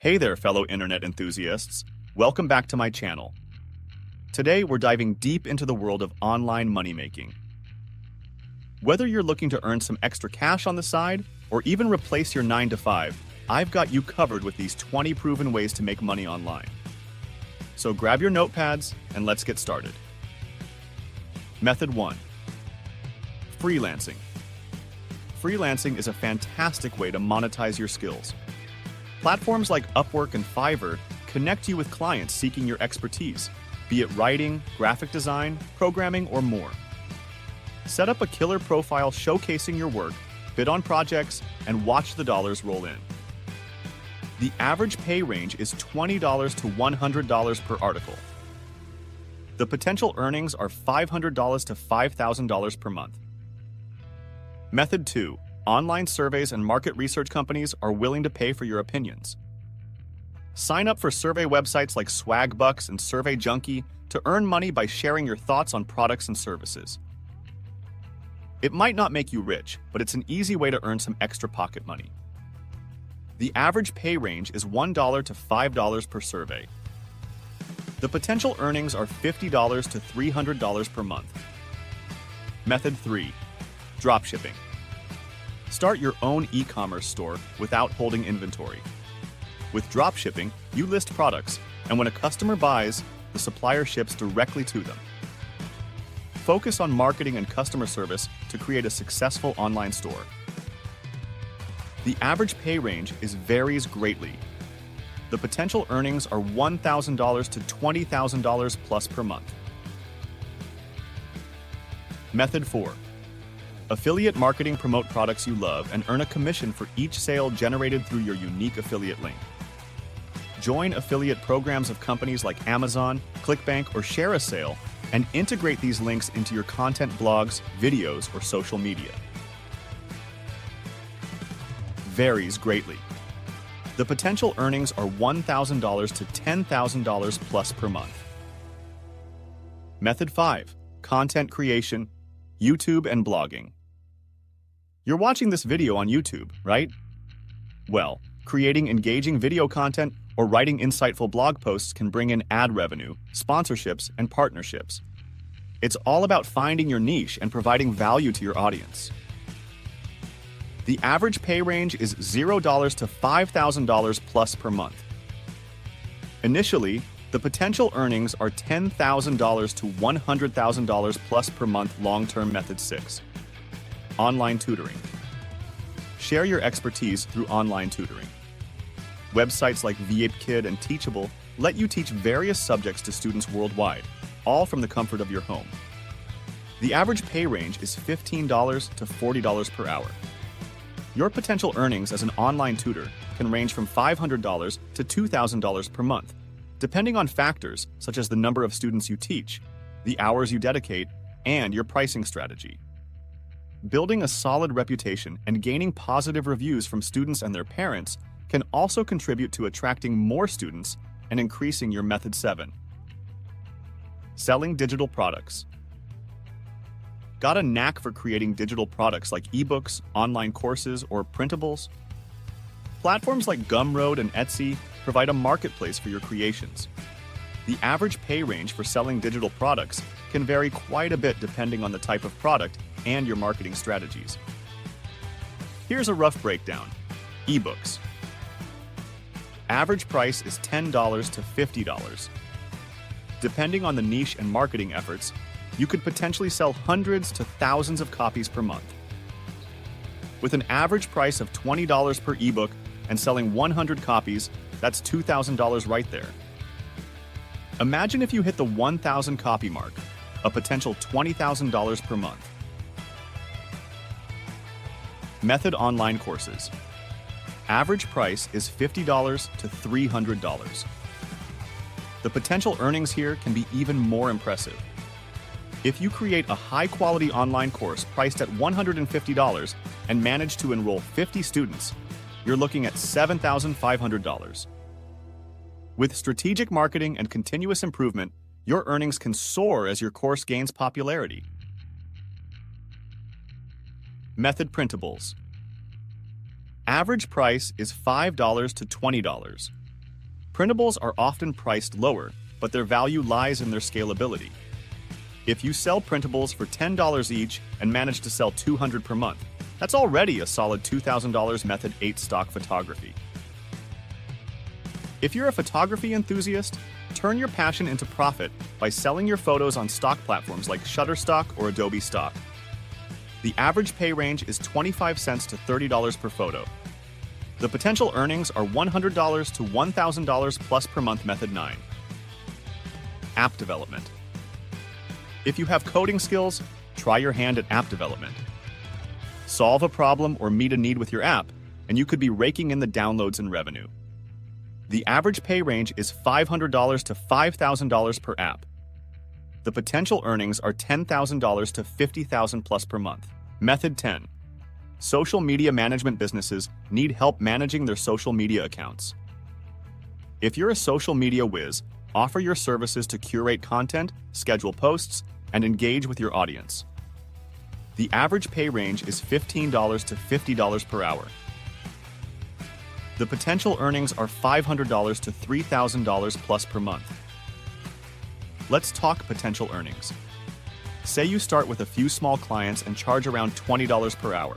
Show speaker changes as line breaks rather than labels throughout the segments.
Hey there, fellow internet enthusiasts. Welcome back to my channel. Today, we're diving deep into the world of online money making. Whether you're looking to earn some extra cash on the side or even replace your 9-to-5, I've got you covered with these 20 proven ways to make money online. So grab your notepads and let's get started. Method 1. Freelancing. Freelancing is a fantastic way to monetize your skills. Platforms like Upwork and Fiverr connect you with clients seeking your expertise, be it writing, graphic design, programming, or more. Set up a killer profile showcasing your work, bid on projects, and watch the dollars roll in. The average pay range is $20 to $100 per article. The potential earnings are $500 to $5,000 per month. Method 2. Online surveys and market research companies are willing to pay for your opinions. Sign up for survey websites like Swagbucks and Survey Junkie to earn money by sharing your thoughts on products and services. It might not make you rich, but it's an easy way to earn some extra pocket money. The average pay range is $1 to $5 per survey. The potential earnings are $50 to $300 per month. Method 3. Dropshipping. Start your own e-commerce store without holding inventory. With dropshipping, you list products, and when a customer buys, the supplier ships directly to them. Focus on marketing and customer service to create a successful online store. The average pay range varies greatly. The potential earnings are $1,000 to $20,000 plus per month. Method 4. Affiliate marketing. Promote products you love and earn a commission for each sale generated through your unique affiliate link. Join affiliate programs of companies like Amazon, ClickBank, or ShareASale and integrate these links into your content, blogs, videos, or social media. Varies greatly. The potential earnings are $1,000 to $10,000 plus per month. Method 5. Content creation, YouTube and blogging. You're watching this video on YouTube, right? Well, creating engaging video content or writing insightful blog posts can bring in ad revenue, sponsorships, and partnerships. It's all about finding your niche and providing value to your audience. The average pay range is $0 to $5,000 plus per month. Initially, the potential earnings are $10,000 to $100,000 plus per month. Long-term. Method 6. Online tutoring. Share your expertise through online tutoring. Websites like VapeKid and Teachable let you teach various subjects to students worldwide, all from the comfort of your home. The average pay range is $15 to $40 per hour. Your potential earnings as an online tutor can range from $500 to $2,000 per month, depending on factors such as the number of students you teach, the hours you dedicate, and your pricing strategy. Building a solid reputation and gaining positive reviews from students and their parents can also contribute to attracting more students and increasing your Method 7. Selling digital products. Got a knack for creating digital products like ebooks, online courses, or printables? Platforms like Gumroad and Etsy provide a marketplace for your creations. The average pay range for selling digital products can vary quite a bit depending on the type of product and your marketing strategies. Here's a rough breakdown. Ebooks. Average price is $10 to $50. Depending on the niche and marketing efforts, you could potentially sell hundreds to thousands of copies per month. With an average price of $20 per ebook and selling 100 copies, that's $2,000 right there. Imagine if you hit the 1,000 copy mark, a potential $20,000 per month. Method. Online courses. Average price is $50 to $300. The potential earnings here can be even more impressive. If you create a high-quality online course priced at $150 and manage to enroll 50 students, you're looking at $7,500. With strategic marketing and continuous improvement, your earnings can soar as your course gains popularity. Method. Printables. Average price is $5 to $20. Printables are often priced lower, but their value lies in their scalability. If you sell printables for $10 each and manage to sell 200 per month, that's already a solid $2,000. Method 8. Stock photography. If you're a photography enthusiast, turn your passion into profit by selling your photos on stock platforms like Shutterstock or Adobe Stock. The average pay range is 25 cents to $30 per photo. The potential earnings are $100 to $1,000 plus per month. Method 9. App development. If you have coding skills, try your hand at app development. Solve a problem or meet a need with your app, and you could be raking in the downloads and revenue. The average pay range is $500 to $5,000 per app. The potential earnings are $10,000 to $50,000 plus per month. Method 10. Social media management businesses need help managing their social media accounts. If you're a social media whiz, offer your services to curate content, schedule posts, and engage with your audience. The average pay range is $15 to $50 per hour. The potential earnings are $500 to $3,000 plus per month. Let's talk potential earnings. Say you start with a few small clients and charge around $20 per hour.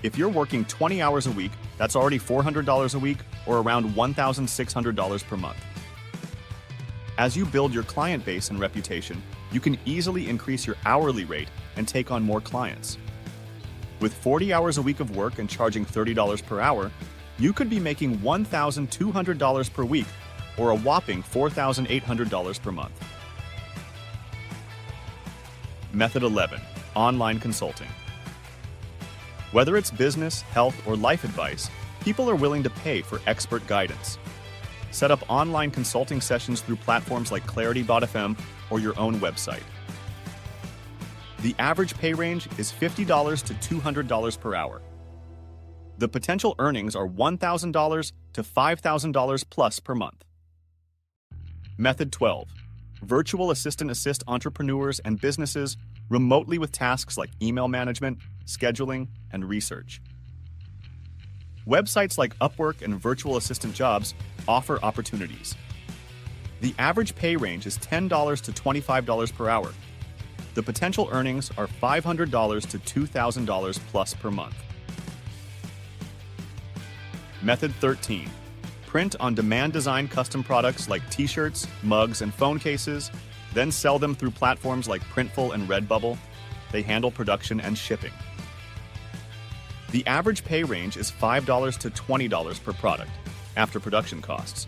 If you're working 20 hours a week, that's already $400 a week or around $1,600 per month. As you build your client base and reputation, you can easily increase your hourly rate and take on more clients. With 40 hours a week of work and charging $30 per hour, you could be making $1,200 per week or a whopping $4,800 per month. Method 11. Online consulting. Whether it's business, health, or life advice, people are willing to pay for expert guidance. Set up online consulting sessions through platforms like Clarity.fm or your own website. The average pay range is $50 to $200 per hour. The potential earnings are $1,000 to $5,000 plus per month. Method 12. Virtual assistant assist entrepreneurs and businesses remotely with tasks like email management, scheduling, and research. Websites like Upwork and Virtual Assistant Jobs offer opportunities. The average pay range is $10 to $25 per hour. The potential earnings are $500 to $2,000 plus per month. Method 13. Print-on-demand design custom products like t-shirts, mugs, and phone cases, then sell them through platforms like Printful and Redbubble. They handle production and shipping. The average pay range is $5 to $20 per product, after production costs.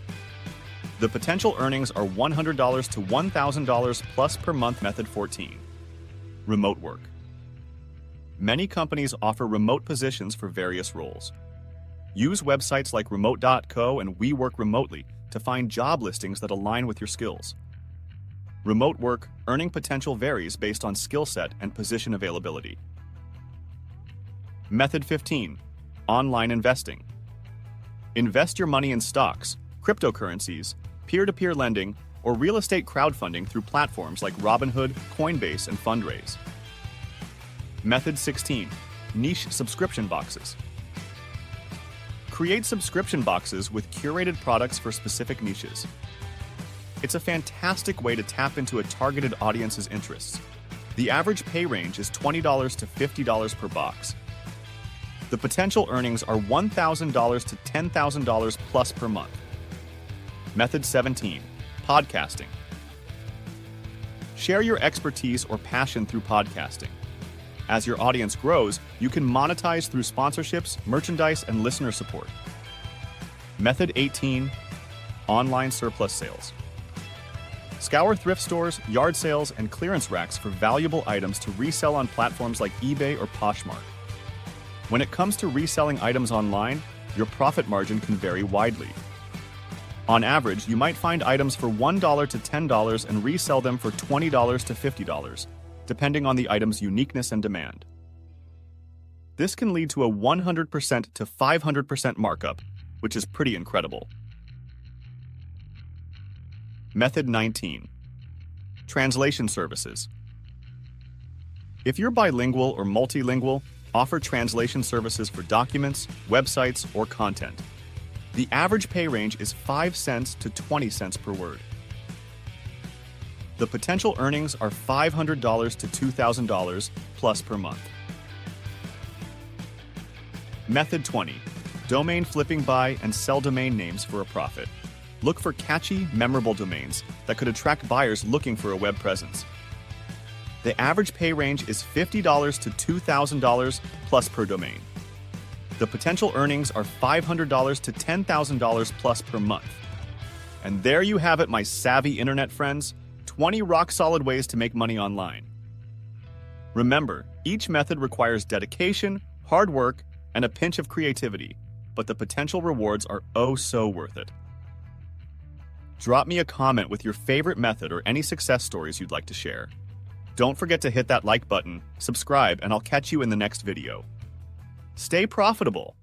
The potential earnings are $100 to $1,000 plus per month. Method 14. Remote work. Many companies offer remote positions for various roles. Use websites like remote.co and We Work Remotely to find job listings that align with your skills. Remote work earning potential varies based on skill set and position availability. Method 15. Online investing. Invest your money in stocks, cryptocurrencies, peer-to-peer lending, or real estate crowdfunding through platforms like Robinhood, Coinbase, and Fundraise. Method 16. Niche subscription boxes. Create subscription boxes with curated products for specific niches. It's a fantastic way to tap into a targeted audience's interests. The average pay range is $20 to $50 per box. The potential earnings are $1,000 to $10,000 plus per month. Method 17. Podcasting. Share your expertise or passion through podcasting. As your audience grows, you can monetize through sponsorships, merchandise, and listener support. Method 18. Online surplus sales. Scour thrift stores, yard sales, and clearance racks for valuable items to resell on platforms like eBay or Poshmark. When it comes to reselling items online, your profit margin can vary widely. On average, you might find items for $1 to $10 and resell them for $20 to $50, depending on the item's uniqueness and demand. This can lead to a 100% to 500% markup, which is pretty incredible. Method 19. Translation services. If you're bilingual or multilingual, offer translation services for documents, websites, or content. The average pay range is 5 cents to 20 cents per word. The potential earnings are $500 to $2,000 plus per month. Method 20. Domain flipping, buy and sell domain names for a profit. Look for catchy, memorable domains that could attract buyers looking for a web presence. The average pay range is $50 to $2,000 plus per domain. The potential earnings are $500 to $10,000 plus per month. And there you have it, my savvy internet friends, 20 rock-solid ways to make money online. Remember, each method requires dedication, hard work, and a pinch of creativity, but the potential rewards are oh so worth it. Drop me a comment with your favorite method or any success stories you'd like to share. Don't forget to hit that like button, subscribe, and I'll catch you in the next video. Stay profitable,